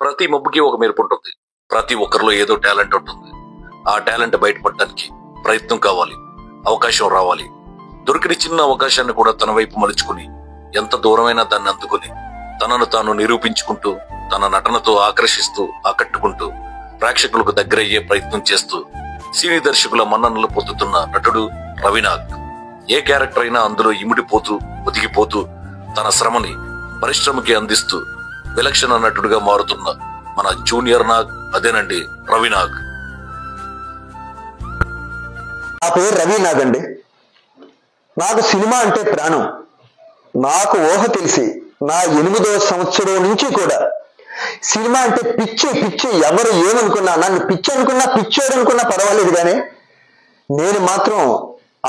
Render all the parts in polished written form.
ప్రతి మబ్బుకి ఒక మెరుపు ఉంటుంది. ప్రతి ఒక్కరిలో ఏదో టాలెంట్ ఉంటుంది. ఆ టాలెంట్ బయటపడడానికి ప్రయత్నం కావాలి, అవకాశం రావాలి. దొరికిన చిన్న అవకాశాన్ని కూడా తన వైపు మలుచుకుని ఎంత దూరమైనా దాన్ని అందుకుని తనను తాను నిరూపించుకుంటూ తన నటనతో ఆకర్షిస్తూ ఆకట్టుకుంటూ ప్రేక్షకులకు దగ్గరయ్యే ప్రయత్నం చేస్తూ సినీ దర్శకుల మన్ననలు పొందుతున్న నటుడు రవినాగ్. ఏ క్యారెక్టర్ అయినా అందులో ఇమిడిపోతూ ఒదిగిపోతూ తన శ్రమని పరిశ్రమకి అందిస్తూ విలక్షణ నటుడుగా మారుతున్న మన జూనియర్ నాగ్ అదేనండి రవినాగ్. నా పేరు రవినాగ్ అండి. నాకు సినిమా అంటే ప్రాణం. నాకు ఊహ తెలిసి నా 8వ సంవత్సరం నుంచి కూడా సినిమా అంటే పిచ్చి. ఎవరు ఏమనుకున్నా, నన్ను పిచ్చి అనుకున్నా పిచ్చోడు అనుకున్నా పర్వాలేదు, కానీ నేను మాత్రం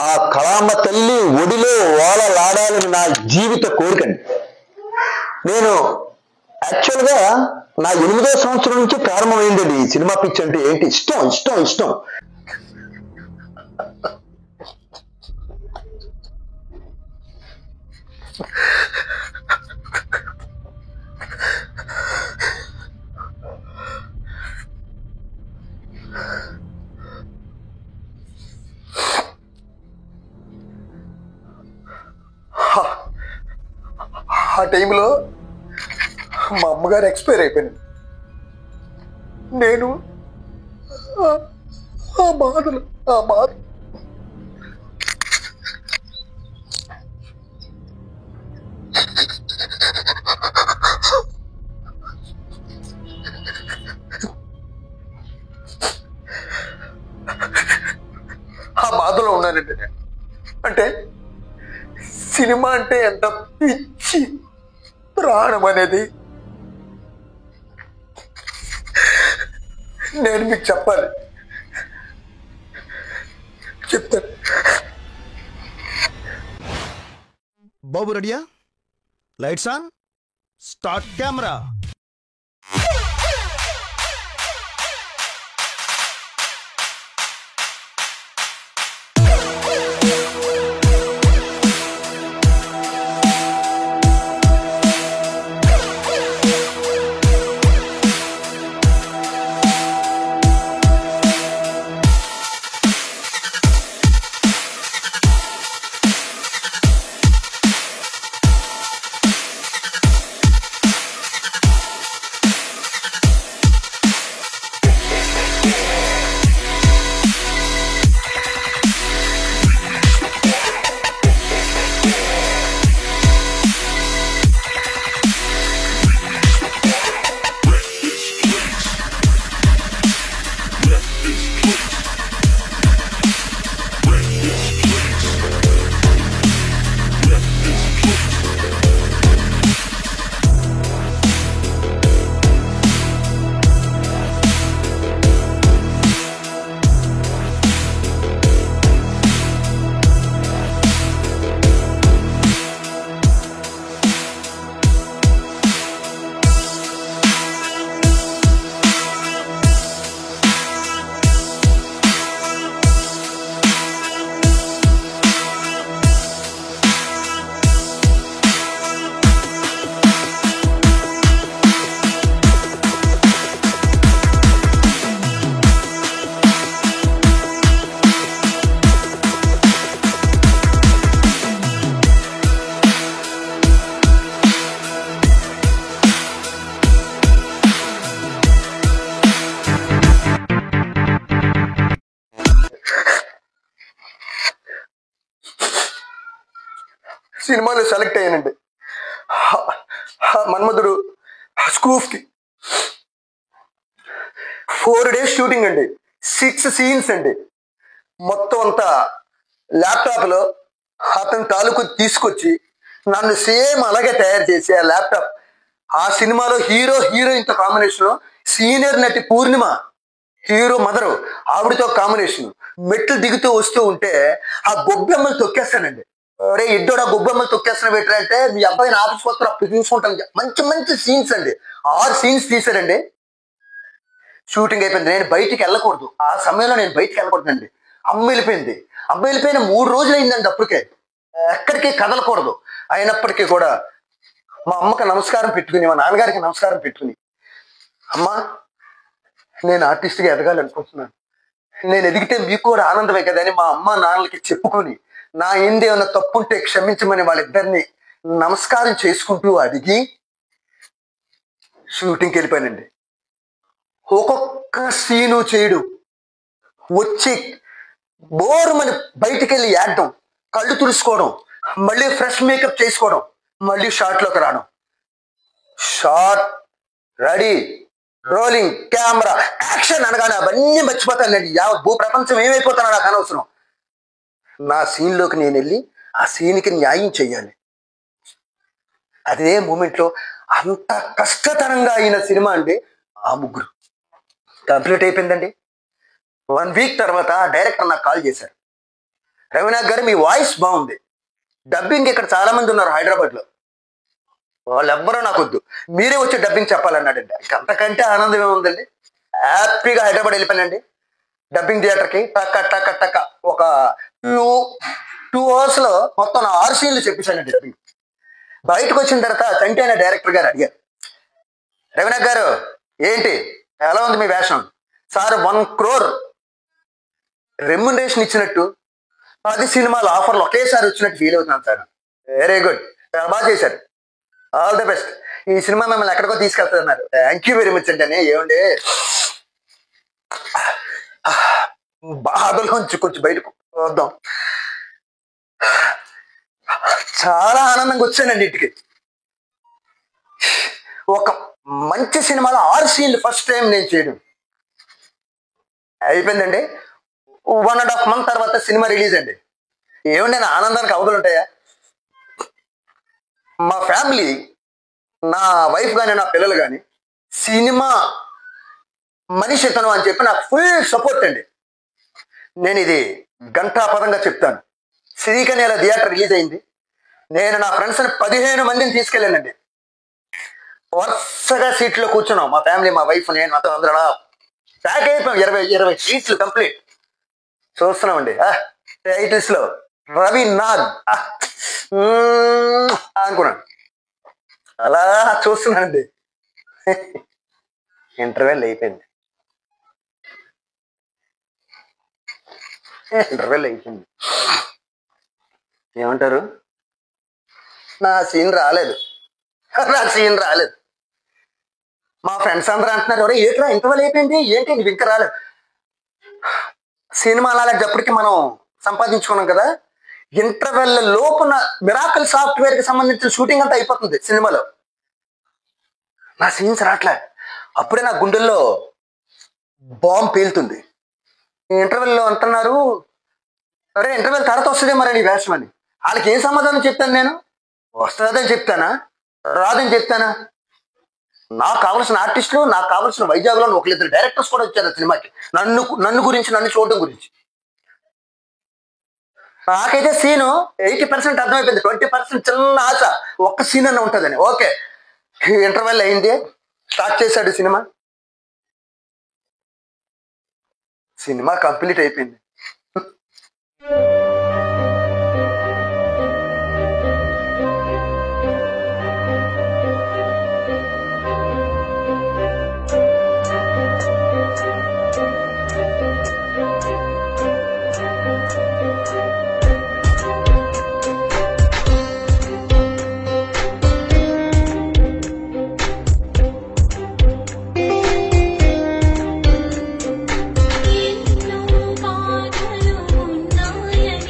ఆ కళామ తల్లి ఒడిలో ఓలలాడాలని నా జీవిత కోరికండి. నేను యాక్చువల్గా నా 8వ సంవత్సరం నుంచి ప్రారంభమైందండి ఈ సినిమా పిచ్చి అంటే. ఏంటి ఇష్టం. ఆ టైంలో మా అమ్మగారు ఎక్స్పైర్ అయిపోయింది. నేను ఆ బాధలు బాధలో ఉన్నానండి. అంటే సినిమా అంటే ఎంత పిచ్చి ప్రాణం అనేది నేను మీకు చెప్పాలి. చెప్తాను. బాబు రెడీయా? Lights on, start camera. సినిమాలో సెలెక్ట్ అయ్యానండి. మన్మధుడు స్కూఫ్కి 4 days షూటింగ్ అండి. 6 scenes అండి. మొత్తం అంతా ల్యాప్టాప్లో అతని తాలూకు తీసుకొచ్చి నన్ను సేమ్ అలాగే తయారు చేసి ఆ ల్యాప్టాప్ ఆ సినిమాలో హీరోయిన్తో కాంబినేషన్, సీనియర్ నటి పూర్ణిమ హీరో మదరు ఆవిడతో కాంబినేషన్. మెట్లు దిగుతూ వస్తూ ఉంటే ఆ గొబ్బెమ్మలు తొక్కేస్తానండి. అరే ఇద్దరు ఆ గొబ్బెమ్మలు తొక్కేస్తున్న పెట్టరా అంటే మీ అబ్బాయిని ఆఫీస్ వస్తారు అప్పుడు చూసుకుంటాను. మంచి సీన్స్ అండి. 6 scenes తీసారండి. షూటింగ్ అయిపోయింది. నేను బయటికి వెళ్ళకూడదు. ఆ సమయంలో నేను బయటికి వెళ్ళకూడదండి. అమ్మ వెళ్ళిపోయిన 3 రోజులు అయిందండి. అప్పటికే ఎక్కడికి కదలకూడదు. అయినప్పటికీ కూడా మా అమ్మకి నమస్కారం పెట్టుకుని మా నాన్నగారికి నమస్కారం పెట్టుకుని అమ్మా, నేను ఆర్టిస్ట్గా ఎదగాలనుకుంటున్నాను, నేను ఎదిగితే మీకు కూడా ఆనందమే కదా అని మా అమ్మ నాన్నలకి చెప్పుకొని, నా ఏంది ఏమైనా తప్పుంటే క్షమించమని వాళ్ళిద్దరిని నమస్కారం చేసుకుంటూ అడిగి షూటింగ్కి వెళ్ళిపోయానండి. ఒక్కొక్క సీను చేయడు, వచ్చి బోరుమని బయటికి వెళ్ళి ఏడడం, కళ్ళు తుడుచుకోవడం, మళ్ళీ ఫ్రెష్ మేకప్ చేసుకోవడం, మళ్ళీ షాట్లోకి రావడం, shot ready, rolling camera action అనగానే అవన్నీ మర్చిపోతానండి. భూ ప్రపంచం ఏమైపోతానో నాకు అనవసరం. నా సీన్లోకి నేను వెళ్ళి ఆ సీన్కి న్యాయం చెయ్యాలి. అదే మూమెంట్లో అంత కష్టతరంగా అయిన సినిమా అండి ఆ ముగ్గురు. కంప్లీట్ అయిపోయిందండి. 1 వీక్ తర్వాత డైరెక్టర్ నాకు కాల్ చేశారు. రవినాథ్ గారు, మీ వాయిస్ బాగుంది, డబ్బింగ్ ఇక్కడ చాలా మంది ఉన్నారు హైదరాబాద్లో, వాళ్ళెవ్వరూ నాకు వద్దు, మీరే వచ్చి డబ్బింగ్ చెప్పాలన్నాడండి. అంతకంటే ఆనందం ఏముందండి. హ్యాపీగా హైదరాబాద్ వెళ్ళిపోయానండి డబ్బింగ్ థియేటర్కి. టక్క టక్క టక్క ఒక 2 అవర్స్లో మొత్తం 6 సీన్లు చెప్పేశానండి డబ్బింగ్. బయటకు వచ్చిన తర్వాత చంటి అనే డైరెక్టర్ గారు అడిగారు, రవినాథ్ గారు ఏంటి ఎలా ఉంది మీ వేషం? సార్ 1 crore రెమ్యునరేషన్ ఇచ్చినట్టు 10 సినిమాలు ఆఫర్లు ఒకేసారి వచ్చినట్టు ఫీల్ అవుతున్నాను సార్. వెరీ గుడ్, చాలా బాగా చేశారు, ఆల్ ది బెస్ట్, ఈ సినిమా మిమ్మల్ని ఎక్కడికో తీసుకెళ్తున్నారు. థ్యాంక్ యూ వెరీ మచ్ అండి అని. ఏమండి బాధలోంచి కొంచెం బయటకు వద్దాం. చాలా ఆనందంగా వచ్చానండి ఇంటికి. ఒక మంచి సినిమాలో 6 సీన్లు ఫస్ట్ టైం నేను చేయడం అయిపోయిందండి. 1.5 month తర్వాత సినిమా రిలీజ్ అండి. ఏమండి నా ఆనందానికి అవధులు ఉంటాయా? మా ఫ్యామిలీ, నా వైఫ్ కానీ నా పిల్లలు కానీ సినిమా మనిషి ఇతను అని చెప్పి నాకు ఫుల్ సపోర్ట్ అండి. నేను ఇది ఘంటాపదంగా చెప్తాను. శ్రీకన్యల థియేటర్ రిలీజ్ అయింది. నేను నా ఫ్రెండ్స్ని 15 మందిని తీసుకెళ్ళానండి. వరుసగా సీట్లో కూర్చున్నాం, మా ఫ్యామిలీ, మా వైఫ్, నేను, మొత్తం అందరూ ప్యాక్ అయిపోయాం. 20 సీట్లు కంప్లీట్. చూస్తున్నామండి టైటిల్స్లో రవినాథ్ అనుకున్నాను. అలా చూస్తున్నానండి. ఇంటర్వెల్ అయిపోయింది. ఏమంటారు? నా సీన్ రాలేదు. మా ఫ్రెండ్స్ అందరూ అంటున్నారు, ఎవరో ఏట్రా ఇంటర్వెల్ అయిపోయింది ఏంటి నీకు ఇంకా రాలేదు? సినిమా అలాంటప్పటికి మనం సంపాదించుకున్నాం కదా, ఇంటర్వెల్ లోపున మిరాకిల్ సాఫ్ట్వేర్కి సంబంధించిన షూటింగ్ అంతా అయిపోతుంది సినిమాలో. నా సీన్స్ రావట్లే. అప్పుడే నా గుండెల్లో బాంబ్ పేలుతుంది. ఇంటర్వెల్లో అంటున్నారు, అరే ఇంటర్వెల్ తర్వాత వస్తుందే మరి నీ వేషం అని. వాళ్ళకి ఏం సమాధానం చెప్తాను నేను? వస్తుందని చెప్తానా, రాదని చెప్తానా? నాకు కావాల్సిన ఆర్టిస్టులు, నాకు కావాల్సిన వైజాగ్లో 1-2 డైరెక్టర్స్ కూడా వచ్చారు సినిమాకి, నన్ను గురించి, నన్ను చూడడం గురించి. నాకైతే సీను 80% అర్థమైపోయింది, 20% చిన్న ఆశ ఒక్క సీన్ అన్న ఉంటుందని. ఓకే, ఇంటర్వెల్ అయింది, స్టార్ట్ చేశాడు సినిమా కంప్లీట్ అయిపోయింది. ఎన్నో బాధలు ఉన్నాయని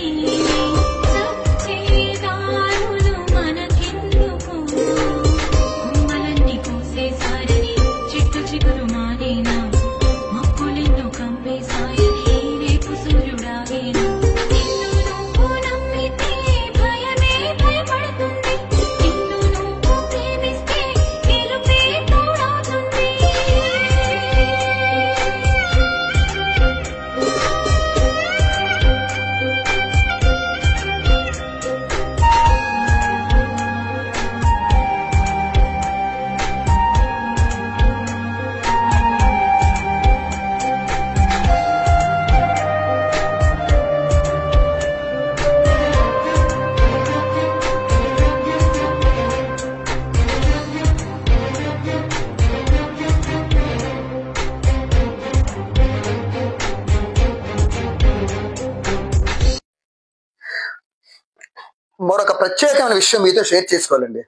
మరొక ప్రత్యేకమైన విషయం మీతో షేర్ చేసుకోవాలండి.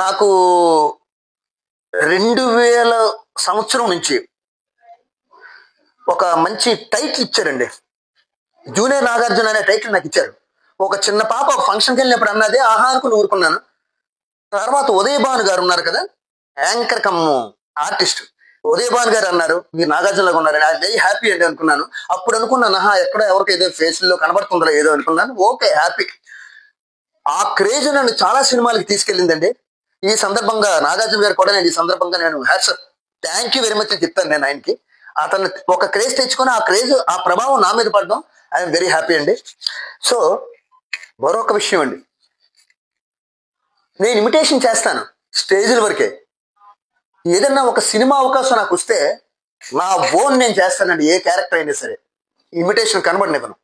నాకు 2000 సంవత్సరం నుంచి ఒక మంచి టైటిల్ ఇచ్చారండి. జూనియర్ నాగార్జున అనే టైటిల్ నాకు ఇచ్చారు. ఒక చిన్న పాప ఒక ఫంక్షన్కి వెళ్ళినప్పుడు అన్నదే ఆహా అనుకుని ఊరుకున్నాను. తర్వాత ఉదయ్ భాను గారు ఉన్నారు కదా, anchor come artist Uday Bhanu గారు అన్నారు మీరు నాగార్జునలాగా ఉన్నారని. అది వెరీ హ్యాపీ అండి అనుకున్నాను. అప్పుడు అనుకున్నాను ఆహా ఎక్కడ ఎవరికి ఏదో ఫేస్లో కనబడుతుందో ఏదో అనుకున్నాను. Okay happy. ఆ క్రేజ్ నన్ను చాలా సినిమాలకి తీసుకెళ్ళిందండి. ఈ సందర్భంగా నాగార్జున గారు కూడా నేను ఈ సందర్భంగా నేను hats off thank you very much అని చెప్తాను నేను ఆయనకి. అతను ఒక క్రేజ్ తెచ్చుకొని ఆ క్రేజ్ ఆ ప్రభావం నా మీద పడడం ఐఎమ్ వెరీ హ్యాపీ అండి. సో మరొక విషయం అండి, నేను ఇమిటేషన్ చేస్తాను స్టేజ్ల వరకే. ఏదన్నా ఒక సినిమా అవకాశం నాకు వస్తే నా ఓన్ నేను చేస్తానండి, ఏ క్యారెక్టర్ అయినా సరే. ఇమిటేషన్ కనబడనివ్వను.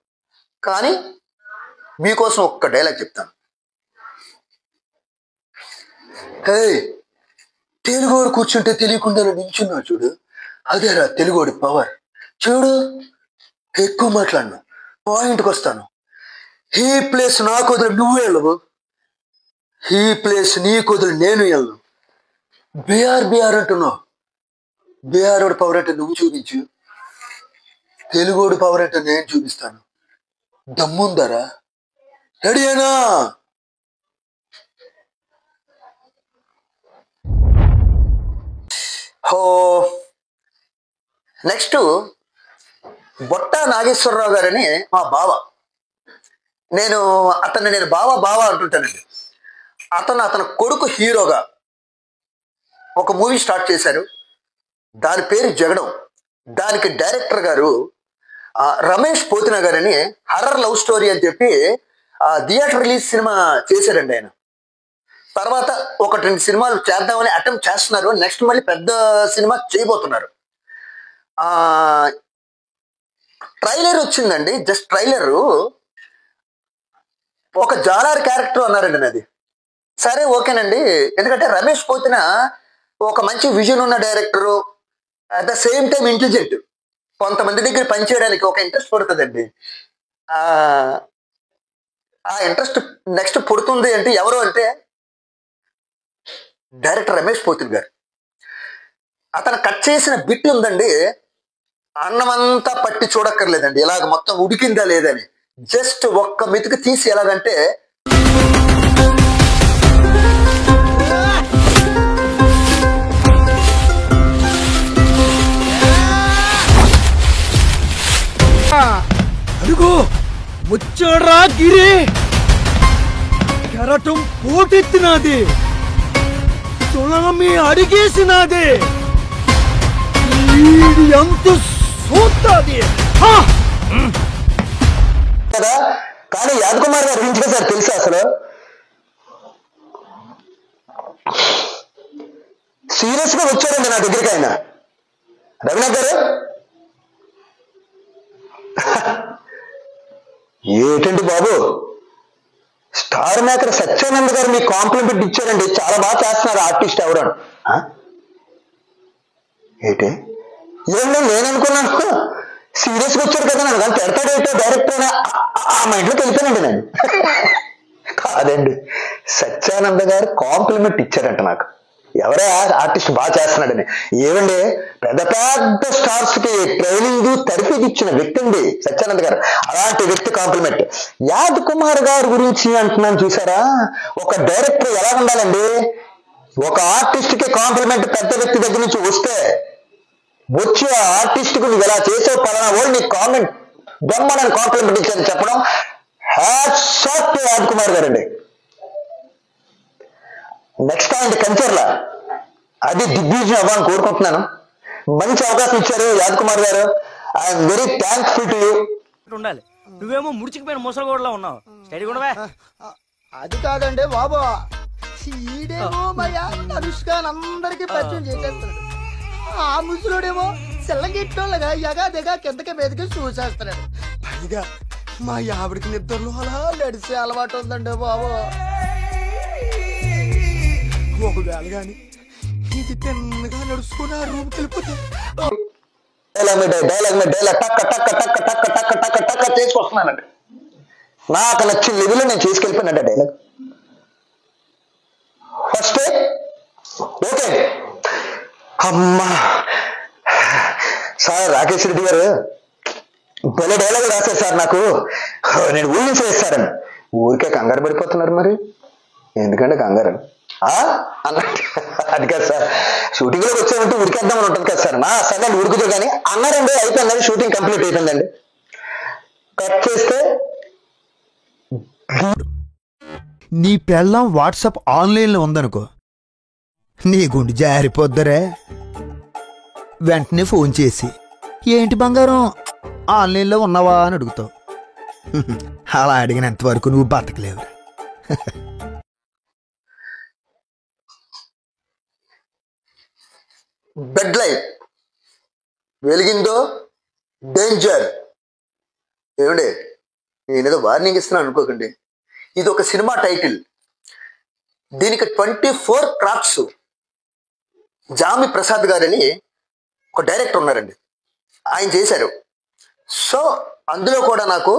కానీ మీకోసం ఒక్క డైలాగ్ చెప్తాను. హే తెలుగోడు కూర్చుంటే తెలియకుండా నిల్చున్నావు చూడు, అదేరా తెలుగోడి పవర్. చూడు ఎక్కువ మాట్లాడినా పాయింట్కి వస్తాను. ఈ ప్లేస్ నాకు వదిలి నువ్వు వెళ్ళవు, ఈ ప్లేస్ నీకు వదిలి నేను వెళ్ళను. బీఆర్ అంటున్నావు, బీఆర్ పవర్ అంటే నువ్వు చూపించు, తెలుగోడు పవర్ అంటే నేను చూపిస్తాను. దమ్ముందరా? రెడీనా? హో నెక్స్ట్ బొట్ట నాగేశ్వరరావు గారని మా బావ. నేను బావ అంటుంటానండి. అతని కొడుకు హీరోగా ఒక మూవీ స్టార్ట్ చేశారు. దాని పేరు జగడం. దానికి డైరెక్టర్ గారు రమేష్ పోతిన గారని హర్రర్ లవ్ స్టోరీ అని చెప్పి థియేటర్ రిలీజ్ సినిమా చేశారండి ఆయన. తర్వాత 1-2 సినిమాలు చేద్దామని అటెంప్ట్ చేస్తున్నారు. నెక్స్ట్ మళ్ళీ పెద్ద సినిమా చేయబోతున్నారు. ట్రైలర్ వచ్చిందండి. జస్ట్ ట్రైలరు ఒక జాలార్ క్యారెక్టర్ అన్నారండి నాది. సరే ఓకేనండి, ఎందుకంటే రమేష్ పోతిన ఒక మంచి విజన్ ఉన్న director, at the same time intelligent. కొంతమంది దగ్గర పనిచేయడానికి ఒక ఇంట్రెస్ట్ పడుతుందండి. ఆ ఇంట్రెస్ట్ నెక్స్ట్ పుడుతుంది అంటే ఎవరు అంటే డైరెక్టర్ రమేష్ పోతిన్ గారు. అతను కట్ చేసిన బిట్ ఉందండి, అన్నమంతా పట్టి చూడక్కర్లేదండి ఇలాగ మొత్తం ఉడికిందా లేదని. జస్ట్ ఒక్క మెతుకు తీసి ఎలాగంటే అడుగు ముచ్చోడ్రా గిరి, కెరటం పోటెత్తినది, తులమి అడిగేసినది, ఎంత సూత్తది కదా. కానీ యాదకుమార్ గారు ఏం చేశారు తెలుసా? అసలు సీరియస్ గా వచ్చారండి నా దగ్గరికి ఆయన. రవినాథ్ గారు ఏంటండి బాబు, స్టార్ మేకర్ సత్యానంద్ గారు మీకు కాంప్లిమెంట్ ఇచ్చారండి, చాలా బాగా చేస్తున్నారు ఆర్టిస్ట్ ఎవరు అని. ఏంటి ఏంటో నేను అనుకున్నాను సీరియస్గా వచ్చారు కదా, నన్ను కానీ పెడతాడేటో డైరెక్టర్ ఆ మైండ్లోకి వెళ్ళిపోయానండి నేను. కాదండి, సత్యానంద గారు కాంప్లిమెంట్ ఇచ్చారంట నాకు, ఎవరే ఆర్టిస్ట్ బాగా చేస్తున్నాడని. ఏమండి పెద్ద పెద్ద స్టార్స్ కి ట్రైనింగ్ తరఫీదు ఇచ్చిన వ్యక్తి అండి సత్యానంద్ గారు. అలాంటి వ్యక్తి కాంప్లిమెంట్. యాద్ కుమార్ గారి గురించి అంటున్నాను చూసారా, ఒక డైరెక్టర్ ఎలా ఉండాలండి, ఒక ఆర్టిస్ట్ కి కాంప్లిమెంట్ పెద్ద వ్యక్తి దగ్గర నుంచి వస్తే వచ్చి ఆ ఆర్టిస్ట్ కు నువ్వు ఎలా చేసావు పలానా వాళ్ళు నీకు కామెంట్ బ్రహ్మాండానికి కాంప్లిమెంట్ ఇచ్చారని చెప్పడం హ్యాట్స్ ఆఫ్ టు యాద్ కుమార్ గారు అండి. నెక్స్ట్ పాయింట్ కంచర్ల, అది దిగ్విజయం అవ్వాలని కోరుకుంటున్నాను. మంచి అవకాశం ఇచ్చారు యాద్ కుమార్ గారు, I'm very thankful to you. ఉండాలి, నువ్వేమో ముడిచిపోయిన ముసలిగోడలా ఉన్నావు. స్టడీ కూడా అది కాదండి బాబు, ఈడేమో మరి అనుష్క అందరికి పరిచయం చేసేస్తున్నాడు, ఆ ముసలుడేమో సెల్లగిట్టోళ్ళగా ఎగాదిగా కిందకి మీదకి చూసేస్తున్నాడు. పైగా మా ఆవిడికి నిద్రలో అలా నడిచే అలవాటు ఉందండి బాబు. ఒకవేళ గాని ఇది తిన్నగా నడుచుకుని ఆ రూమ్కి వెళ్ళిపోతే డైలాగ్ టక్క టక్క టక్క టక్క టక్క టక్క టక్క టక్క చేసుకొస్తున్నానండి. నాకు నచ్చిన లెవెల్లో నేను చేసుకెళ్ళిపోయినట్ట డైలాగ్. ఫస్ట్ ఓకే అమ్మా సార్ రాకేష్ రెడ్డి గారు భలే డైలాగ్ రాశారు సార్, నాకు నేను ఊహించేస్తారని. ఊరికే కంగారు పడిపోతున్నారు మరి, ఎందుకంటే కంగారు అన్నట్టు. అది కాదు సార్, షూటింగ్ లోకి వచ్చామంటే ఉరికేద్దామని ఉంటుంది కదా సార్. నా సరే ఉరుకుతో కానీ అన్నారండి, అయిపోయిందండి, షూటింగ్ కంప్లీట్ అయిపోయిందండి. కట్ చేస్తే నీ పెళ్ళం వాట్సాప్ ఆన్లైన్లో ఉందనుకో, నీ గుండె జారిపోద్దరే. వెంటనే ఫోన్ చేసి ఏంటి బంగారం ఆన్లైన్లో ఉన్నావా అని అడుగుతావు. అలా అడిగినంత వరకు నువ్వు బతకలేవు. బెడ్ లైట్ వెలిగిందో డేంజర్. ఏమండే నేనేదో వార్నింగ్ ఇస్తున్నాను అనుకోకండి. ఇది ఒక సినిమా టైటిల్, దీనికి 24 క్రాఫ్ట్స్. జామి ప్రసాద్ గారని ఒక డైరెక్టర్ ఉన్నారండి, ఆయన చేశారు. సో అందులో కూడా నాకు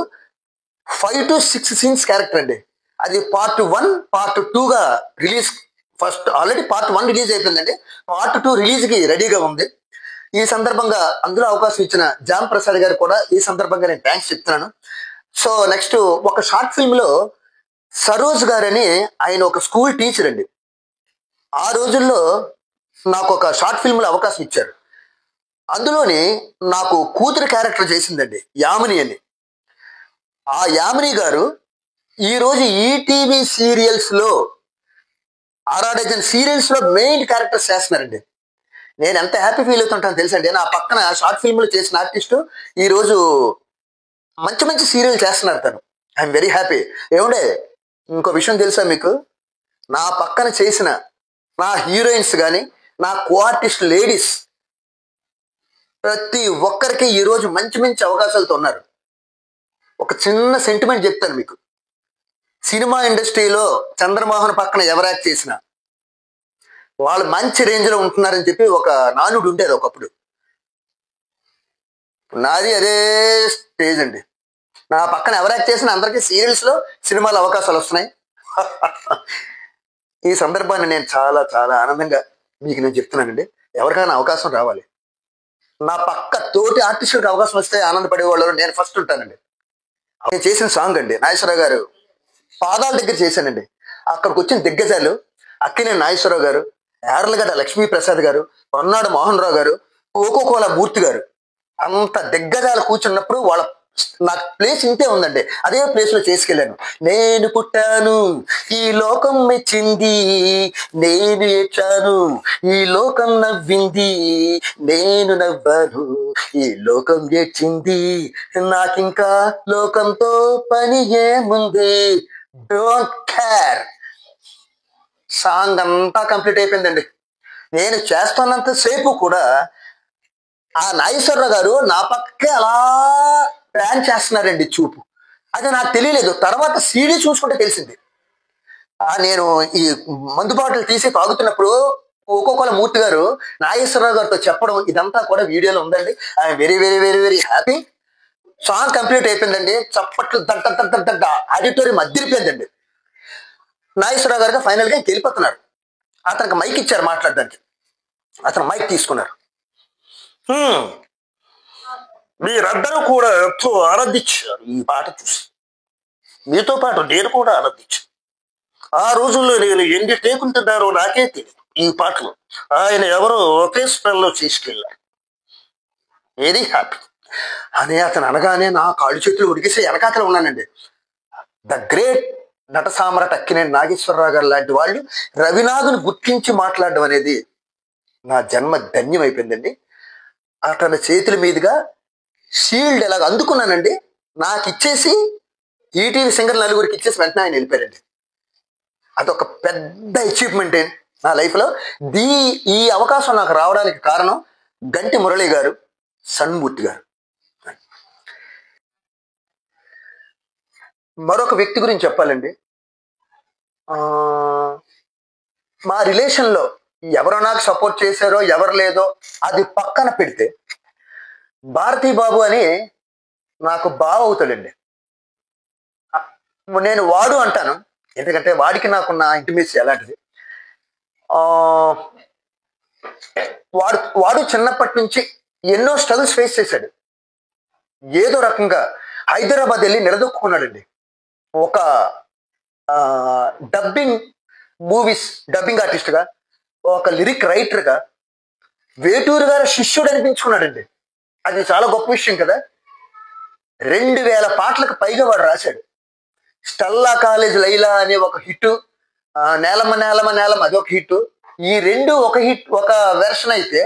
5 to 6 సీన్స్ క్యారెక్టర్ అండి. అది పార్ట్ 1 పార్ట్ 2గా release. First already part 1 release అయిపోయిందండి, పార్ట్ 2 రిలీజ్కి రెడీగా ఉంది. ఈ సందర్భంగా అందులో అవకాశం ఇచ్చిన జామ్ ప్రసాద్ గారు కూడా ఈ సందర్భంగా నేను థ్యాంక్స్ చెప్తున్నాను. సో నెక్స్ట్ ఒక షార్ట్ ఫిల్మ్లో సరోజ్ గారని ఆయన ఒక స్కూల్ టీచర్ అండి. ఆ రోజుల్లో నాకు ఒక షార్ట్ ఫిల్మ్లో అవకాశం ఇచ్చారు. అందులోని నాకు కూతురు క్యారెక్టర్ చేసిందండి యామిని అని. ఆ యామిని గారు ఈరోజు ఈటీవీ సీరియల్స్లో ఆరాడజన్ సీరియల్స్లో మెయిన్ క్యారెక్టర్స్ చేస్తున్నారండి. నేను ఎంత హ్యాపీ ఫీల్ అవుతుంటాను తెలుసండి. నా పక్కన షార్ట్ ఫిల్మ్లో చేసిన ఆర్టిస్టు ఈరోజు మంచి మంచి సీరియల్ చేస్తున్నారు తను. I'm very happy. ఏమండే ఇంకో విషయం తెలుసా మీకు, నా పక్కన చేసిన నా హీరోయిన్స్ కానీ నా కో ఆర్టిస్ట్ లేడీస్ ప్రతి ఒక్కరికి ఈరోజు మంచి మంచి అవకాశాలతో ఉన్నారు. ఒక చిన్న సెంటిమెంట్ చెప్తాను మీకు. సినిమా ఇండస్ట్రీలో చంద్రమోహన్ పక్కన ఎవరు యాక్ట్ చేసినా వాళ్ళు మంచి రేంజ్లో ఉంటున్నారని చెప్పి ఒక నానుడు ఉండేది ఒకప్పుడు. నాది అదే స్టేజ్ అండి. నా పక్కన ఎవరు యాక్ట్ చేసినా అందరికీ సీరియల్స్లో సినిమాలో అవకాశాలు వస్తున్నాయి. ఈ సందర్భాన్ని నేను చాలా చాలా ఆనందంగా మీకు నేను చెప్తున్నానండి. ఎవరికైనా అవకాశం రావాలి. నా పక్క తోటి ఆర్టిస్టులకు అవకాశం వస్తే ఆనందపడే వాళ్ళు నేను ఫస్ట్ ఉంటానండి. నేను చేసిన సాంగ్ అండి నాగేశ్వరరావు గారు పాదాల దగ్గర చేశానండి. అక్కడికి వచ్చిన దిగ్గజాలు అక్కినేని నాగేశ్వరరావు గారు, యార్లగడ్డ లక్ష్మీప్రసాద్ గారు, పొన్నాడు మోహన్ రావు గారు, కోకోకోలా మూర్తి గారు, అంత దిగ్గజాలు కూర్చున్నప్పుడు వాళ్ళ నాకు ప్లేస్ ఇంతే ఉందండి. అదే ప్లేస్ లో చేసుకెళ్ళాను. నేను పుట్టాను ఈ లోకం మెచ్చింది, నేను ఏడ్చాను ఈ లోకం నవ్వింది, నేను నవ్వాను ఈ లోకం ఏడ్చింది, నాకింకా లోకంతో పని ఏముంది, డోంట్ కేర్. సాంగ్ అంతా కంప్లీట్ అయిపోయిందండి. నేను చేస్తున్నంత సేపు కూడా ఆ నాగేశ్వరరావు గారు నా పక్కే అలా ప్లాన్ చేస్తున్నారండి చూపు. అది నాకు తెలియలేదు, తర్వాత సీడీ చూసుకుంటే తెలిసింది. నేను ఈ మందు బాటలు తీసి తాగుతున్నప్పుడు ఒక్కొక్కల మూర్తి గారు నాగేశ్వరరావు గారితో చెప్పడం ఇదంతా కూడా వీడియోలో ఉందండి. I'm very very very very happy. Song complete అయిపోయిందండి. చప్పట్లు దగ్గ దగ్గ దగ్గ ఆడిటోరియం అదిరిపోయిందండి. నాగేశ్వరరావు గారికి ఫైనల్గా వెళ్ళిపోతున్నారు. అతనికి మైక్ ఇచ్చారు మాట్లాడడానికి. అతను మైక్ తీసుకున్నారు. మీరందరూ కూడా ఎంతో ఆనందించారు ఈ పాట చూసి, మీతో పాటు నేను కూడా ఆనందించాను. ఆ రోజుల్లో నేను ఎన్ని టేకుంటున్నారో నాకే తెలియదు. ఈ పాటలు ఆయన ఎవరో ఒకే స్పెల్లో తీసుకెళ్ళారు. వెరీ హ్యాపీ అని అతను అనగానే నా కాళ్ళు చేతులు ఉడికేసి వెనకాతల ఉన్నానండి. ద గ్రేట్ నట సామ్రాట్ అక్కినేని నాగేశ్వరరావు గారు లాంటి వాళ్ళు రవినాథుని గుర్తించి మాట్లాడడం అనేది నా జన్మ ధన్యమైపోయిందండి. అతని చేతుల మీదుగా షీల్డ్ ఎలాగ అందుకున్నానండి. నాకు ఇచ్చేసి ఈటీవీ సింగర్ నలుగురికి ఇచ్చేసి వెంటనే ఆయన వెళ్ళిపోయారండి. అదొక పెద్ద అచీవ్మెంట్ నా లైఫ్లో. ఈ అవకాశం నాకు రావడానికి కారణం గంటి మురళి గారు, సన్మూర్తి గారు. మరొక వ్యక్తి గురించి చెప్పాలండి. మా రిలేషన్లో ఎవరో నాకు సపోర్ట్ చేశారో ఎవరు లేదో అది పక్కన పెడితే భారతీ బాబు అని నాకు బావ అవుతాడండి. నేను వాడు అంటాను, ఎందుకంటే వాడికి నాకున్న ఇంటిమేసీ అలాంటిది. ఆ, వాడు వాడు చిన్నప్పటి నుంచి ఎన్నో స్ట్రగుల్స్ ఫేస్ చేశాడు. ఏదో రకంగా హైదరాబాద్ వెళ్ళి నిలదొక్కున్నాడండి. ఒక డబ్బింగ్ డబ్బింగ్ ఆర్టిస్ట్గా, ఒక లిరిక్ రైటర్గా వేటూరు గారి శిష్యుడు అనిపించుకున్నాడండి. అది చాలా గొప్ప విషయం కదా. 2000 పాటలకు పైగా వాడు రాశాడు. స్టెల్లా కాలేజ్ లైలా అనే ఒక హిట్, నేలమ్మ నేలమ్మ నేలమ్మ అది ఒక హిట్. ఈ రెండు ఒక హిట్, ఒక వెర్షన్ అయితే,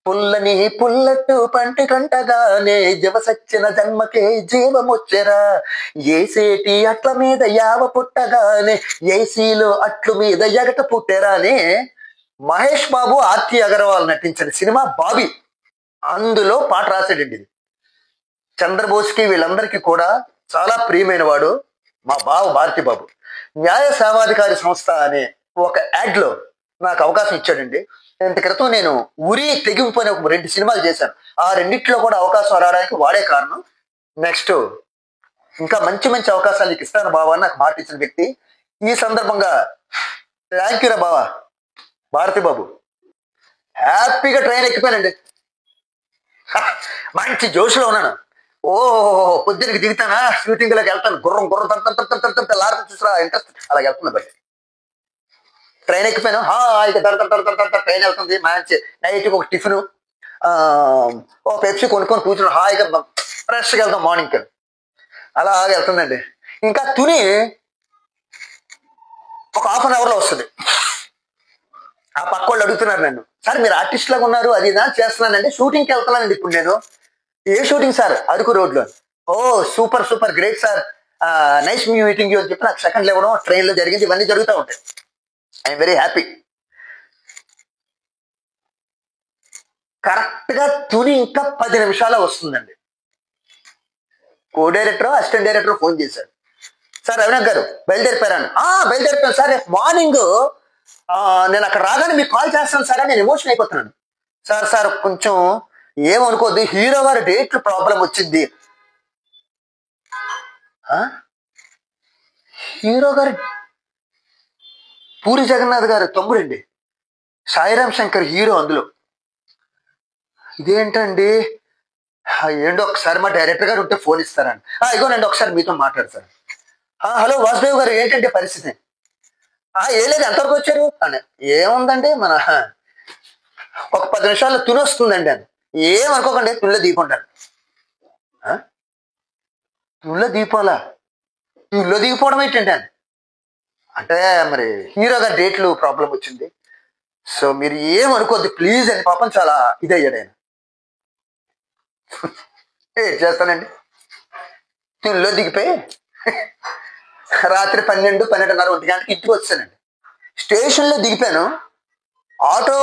పుల్లని పుల్లట్టు పంటి కంటగానే జవసచ్చిన జన్మకే జీవమొచ్చెరా, ఏసేటి అట్ల మీద యావ పుట్టగానే ఏసీలో అట్లు మీద ఎగట పుట్టెరా అని మహేష్ బాబు, ఆర్తి అగర్వాల్ నటించిన సినిమా బాబీ, అందులో పాట రాశాడండి. ఇది చంద్రబోస్కి వీళ్ళందరికీ కూడా చాలా ప్రియమైన వాడు మా బావ భారతి బాబు. న్యాయ సేవాధికారి సంస్థ అనే ఒక యాడ్లో నాకు అవకాశం ఇచ్చాడండి. ఇంత క్రితం నేను ఉరి తెగిపోయిన ఒక 2 సినిమాలు చేశాను. ఆ రెండిట్లో కూడా అవకాశం రావడానికి వాడే కారణం. నెక్స్ట్ ఇంకా మంచి మంచి అవకాశాలు నీకు ఇస్తాను బావా అని నాకు మాట ఇచ్చిన వ్యక్తి. ఈ సందర్భంగా థ్యాంక్ యూ రా బావా భారతి బాబు. హ్యాపీగా ట్రైన్ ఎక్కిపోయానండి. మంచి జోష్లో ఉన్నాను. ఓ పొద్దునకి దిగుతానా, షూటింగ్లోకి వెళ్తాను, గుర్రం గుర్రం లారీ చూసరా ఇంట్రెస్ట్ అలా వెళ్తున్నా. బట్టి ట్రైన్ ఎక్కిపోయాను. ఇక ట్రైన్ వెళ్తుంది. మంచి నైట్కి ఒక టిఫిన్, ఓ పెప్సీ కొనుక్కొని కూర్చుని హాయిగా ఫ్రెష్గా వెళ్తాం మార్నింగ్కి. అలా వెళ్తుందండి. ఇంకా తుని ఒక హాఫ్ అన్ అవర్లో వస్తుంది. ఆ పక్క వాళ్ళు అడుగుతున్నారు నన్ను, సార్ మీరు ఆర్టిస్ట్ లాగా ఉన్నారు, అది నా చేస్తున్నానండి, షూటింగ్కి వెళ్తున్నానండి ఇప్పుడు నేను. ఏ షూటింగ్ సార్? అరకు రోడ్లో. Oh super super great sir, nice meeting you అని చెప్పి నాకు సెకండ్లు ఇవ్వడం ట్రైన్లో జరిగింది. ఇవన్నీ జరుగుతూ ఉంటాయి. I'm very happy. కరెక్ట్గా తుని ఇంకా 10 నిమిషాలు వస్తుందండి. Co director, assistant director phone చేశారు, సార్ రవినాథ్ గారు బయలుదేరిపోయాను. బయలుదేరిపోయాను సార్, రేపు మార్నింగ్ నేను అక్కడ రాగానే మీకు కాల్ చేస్తాను సార్. నేను ఎమోషన్ అయిపోతున్నాను. సార్ కొంచెం ఏమనుకోద్దు, హీరో గారి డేట్లు ప్రాబ్లం వచ్చింది. హీరో గారి పూరి జగన్నాథ్ గారు తమ్ముడండి, సాయిరామ్ శంకర్ హీరో అందులో. ఇదేంటండి, ఏంటో ఒకసారి మా డైరెక్టర్ గారు ఉంటే ఫోన్ ఇస్తారండి. ఇగోనండి ఒకసారి మీతో మాట్లాడతారు. హలో వాసుదేవ్ గారు, ఏంటంటే పరిస్థితి? ఏం లేదు, ఎంతవరకు వచ్చారు అని. ఏముందండి, మన ఒక 10 నిమిషాల్లో తుని వస్తుందండి అని. ఏమనుకోకండి, తునిలో దిగిపోంటాను. తునిలో దిగిపోలా? తునిలో దిగిపోవడం ఏంటండి అని అంటే, మరి హీరో గారి డేట్లు ప్రాబ్లం వచ్చింది, సో మీరు ఏమనుకోద్దు ప్లీజ్ అని పాపం చాలా ఇదయ్యాడు ఆయన. ఏం చేస్తానండి, తునిలో దిగిపోయి రాత్రి 12, 12:30, 1 గంటకి ఇంటికి వచ్చానండి. స్టేషన్లో దిగిపోయాను. ఆటో